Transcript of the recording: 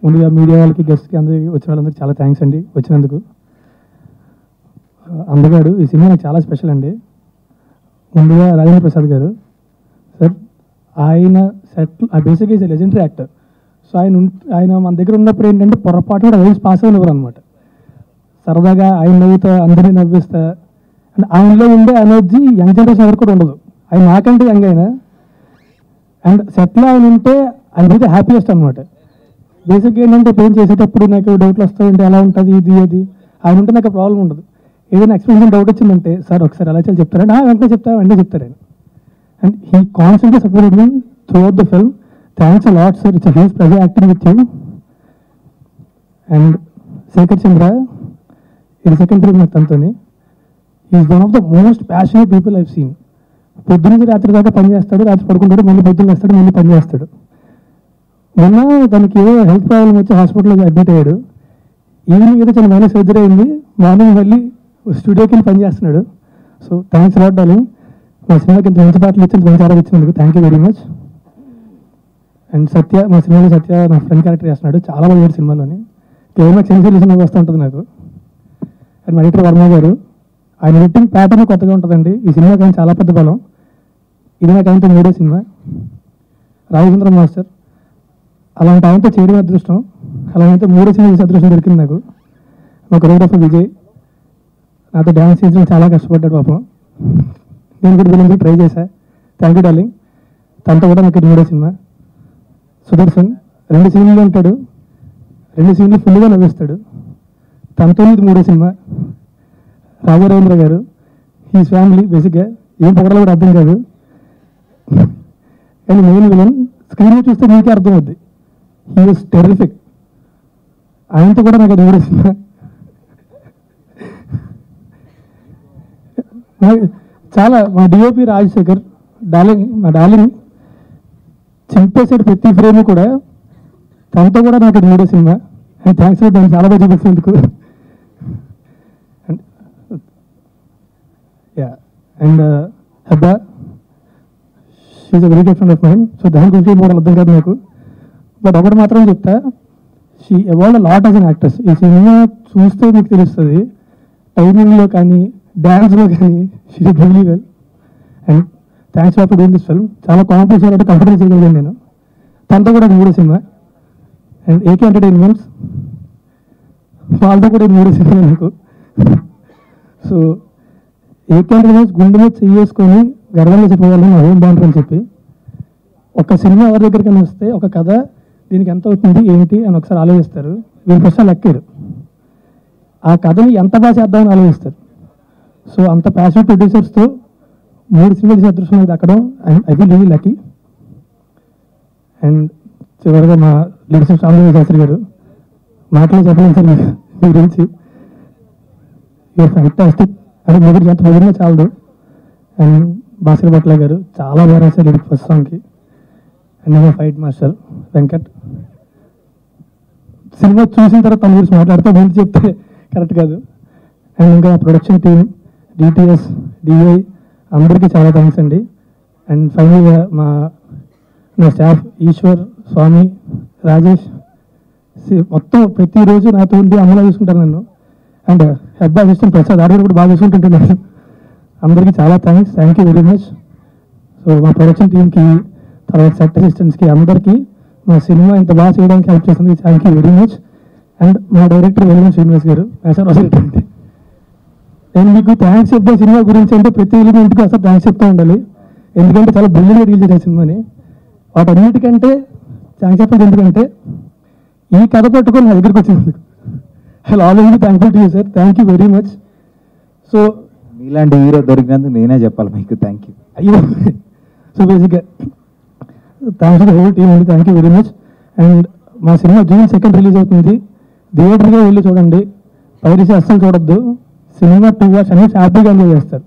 ముందుగా మీడియా వాళ్ళకి, గెస్ట్కి, అందరికి వచ్చిన వాళ్ళందరికీ చాలా థ్యాంక్స్ అండి వచ్చినందుకు. అందగాడు ఈ సినిమా నాకు చాలా స్పెషల్ అండి. ముందుగా రాజేంద్ర ప్రసాద్ గారు సార్, ఆయన సెట్ బేసిక్గా ఈజ్ లెజెండరీ యాక్టర్. సో ఆయన మన దగ్గర ఉన్నప్పుడు ఏంటంటే పొరపాటు కూడా వైస్ పాస్ అవ్వనివ్వరు అనమాట. సరదాగా ఆయన నవ్వుతా, అందరినీ నవ్విస్తా, అండ్ ఆయనలో ఉండే ఎనర్జీ యంగ్ జనరేషన్ ఎవరికి కూడా ఉండదు. ఆయన నాకంటే యంగ్ అయినా, అండ్ సెట్లో ఆయన ఉంటే ఆయన అయితే హ్యాపీయెస్ట్ అనమాట. బేసిక్గా ఏంటంటే పెయింట్ చేసేటప్పుడు నాకు డౌట్లు వస్తాయంటే ఎలా ఉంటుంది ఇది అది, ఆయన ఉంటే నాకు ప్రాబ్లం ఉండదు. ఏదైనా ఎక్స్ప్లెనేషన్ డౌట్ వచ్చిందంటే సార్ ఒకసారి ఎలా చేయాలి చెప్తారంటే వెంటనే చెప్తారు ఆయన. And he constantly supported me throughout the film. Thanks a lot sir, it's a huge pleasure acting with you. And Shekhar Chandra, ఇది సెకండ్ ఫిల్మ్ నాకు తనతోని. Is one of the most passionate people I've seen. పొద్దున్న రాత్రి దాకా పని చేస్తాడు, రాత్రి పడుకుంటాడు, మళ్ళీ పొద్దున్న వేస్తాడు, మళ్ళీ పని చేస్తాడు. మొన్న తనకి ఏదో హెల్త్ ప్రాబ్లం వచ్చి హాస్పిటల్లో అడ్మిట్ అయ్యాడు. ఈవినింగ్ ఏదో చిన్న మైనస్ సర్జరీ అయింది, మార్నింగ్ మళ్ళీ స్టూడియోకి వెళ్ళి పని చేస్తున్నాడు. సో థ్యాంక్స్ లాట్ డార్లింగ్, మా సినిమాకి ఇంత మంచి పాటలు ఇచ్చి మంచి ఆరోగ్యం ఇచ్చినందుకు thank you very much. And Satya, మా సినిమాలో సత్య నా ఫ్రెండ్ క్యారెక్టర్ చేస్తున్నాడు, చాలా బాగా సినిమాలోని. క్లైమాక్స్ సెన్సిల్ సినిమా వస్తూ ఉంటుంది నాకు. అండ్ మా ఎడిటర్ వర్మ గారు, ఆయన ఎడిటింగ్ ప్యాటర్న్ కొత్తగా ఉంటుందండి. ఈ సినిమాకి ఆయన చాలా పెద్ద బలం. ఇది నాకు ఆయనతో 3వ సినిమా. రాఘవేంద్ర మాస్టర్, అలాంటి ఆయనతో చేయడం అదృష్టం, అలాంటి 3వ సినిమా చేసే అదృష్టం దొరికింది నాకు. మా కొరియోగ్రాఫర్ విజయ్ నాతో డ్యాన్స్ చేయించడం చాలా కష్టపడ్డాడు పాపం. నేను కూడా వీళ్ళకి ట్రై చేశా. Thank you darling. తనతో కూడా నాకు 3వ సినిమా. సుదర్శన్ 2 సీన్లు ఉంటాడు, 2 సీన్లు ఫుల్గా నవ్విస్తాడు. తనతో ఇది 3వ సినిమా. రాఘవేంద్ర గారు, ఈ ఫ్యామిలీ బేసిక్గా ఏం పొగడాలో కూడా అర్థం కాదు, కానీ మెయిన్ విలన్ స్క్రీన్లో చూస్తే మీకే అర్థం అవుద్ది. He was terrific. ఆయనతో కూడా నాకు 3వ సినిమా. చాలా మా డిఓపి రాజశేఖర్ డార్లింగ్, మా డార్లింగ్ చింపేసాడు ప్రతి ఫ్రేమ్ కూడా. తనతో కూడా నాకు 3వ సినిమా. అండ్ థ్యాంక్స్ ఫర్ దాన్ని చాలా బాగా చూపించినందుకు. And Hebah, she's a very good friend of mind. So దాని గురించి కూడా అర్థం కాదు నాకు, బట్ ఒకటి మాత్రం చెప్తా, she evolved a lot as an actress. ఈ సినిమా చూస్తే మీకు తెలుస్తుంది, టైమింగ్లో కానీ డ్యాన్స్లో కానీ she did really well. And thanks for doing this film. చాలా కాంపిటీషన్ అంటే కంఫర్టబుల్ చేయగలిగాను నేను. తనతో కూడా 3వ సినిమా. అండ్ ఏకే ఎంటర్టైన్మెంట్స్, వాళ్ళతో కూడా 3వ సినిమా నాకు. సో ఏకే ఎంటర్టైన్మెంట్స్ గుండె మీద చేసుకొని గర్వంగా చెప్పేవాళ్ళు నా హోమ్ బాగుంటుంది అని చెప్పి. ఒక సినిమా ఎవరి దగ్గరికైనా వస్తే ఒక కథ దీనికి ఎంత అవుతుంది ఏంటి అని ఒకసారి ఆలోచిస్తారు. వీళ్ళ ప్రశ్నలు లెక్కారు, ఆ కథని ఎంత బాగా చేద్దామని ఆలోచిస్తారు. సో అంత ప్యాషనెట్ ప్రొడ్యూసర్స్తో 3 సినిమాలు చేసే అదృష్టం నాకు దక్కడం I feel really lucky. And చివరిగా మా లీడర్షిప్ శాంతి శాస్త్రి గారు, మాటలు చెప్పలేను సార్ మీ గురించి. You're fantastic. అంటే మొదటి ఎంత మొదటిగా చాలదు. అండ్ భాస్కర్ భట్ల గారు చాలా బాగా రాశారు లిరిక్ ఫస్ట్ సాంగ్కి. అండ్ మా ఫైట్ మాస్టర్ వెంకట్. సినిమా చూసిన తర్వాత తన గురించి మాట్లాడితే ముందు చెప్తే కరెక్ట్ కాదు. అండ్ ఇంకా ప్రొడక్షన్ టీమ్, డిటిఎస్, డిఐ అందరికీ చాలా థ్యాంక్స్ అండి. అండ్ ఫైనల్గా నా స్టాఫ్ ఈశ్వర్, స్వామి, రాజేష్, మొత్తం ప్రతిరోజు నాతో ఉండి అమలు చూసుకుంటారు నన్ను. అండ్ హెబ్బా అసిస్టెంట్ ప్రసాద్ ఆడ కూడా బాగా చూసుకుంటుంటున్నాను. అందరికీ చాలా thank you very much. So మా ప్రొడక్షన్ టీమ్కి, తర్వాత సెట్ అసిస్టెంట్స్కి, అందరికీ మా సినిమా ఇంత బాగా చేయడానికి హెల్ప్ చేసింది thank you very much. And మా డైరెక్టర్ వెల్లం శ్రీనివాస్ గారు, సార్ అసలు నేను మీకు థ్యాంక్స్ చెప్తే సినిమా గురించి అంటే ప్రతి ఎలిమెంట్కి అసలు థ్యాంక్స్ చెప్తూ ఉండాలి. ఎందుకంటే చాలా బ్రిలియంట్గా డీల్ చేసే సినిమాని. వాటన్నిటికంటే థ్యాంక్స్ చెప్పండి, ఎందుకంటే ఈ కథ పట్టుకొని నా దగ్గరికి వచ్చినందుకు I always thankful to you sir. Thank you very much. So మీలాంటి హీరో దొరికినందుకు నేనే చెప్పాలి మీకు థ్యాంక్ యూ. అయ్యో, సో బేసిక్గా థ్యాంక్స్ టు హోల్ టీమ్ అండి. Thank you very much. And మా సినిమా June 2 రిలీజ్ అవుతుంది. థియేటర్గా వెళ్ళి చూడండి, పైరసీ అస్సలు చూడొద్దు. సినిమా 2 hours అన్ని హ్యాపీగా ఎంజాయ్ చేస్తారు.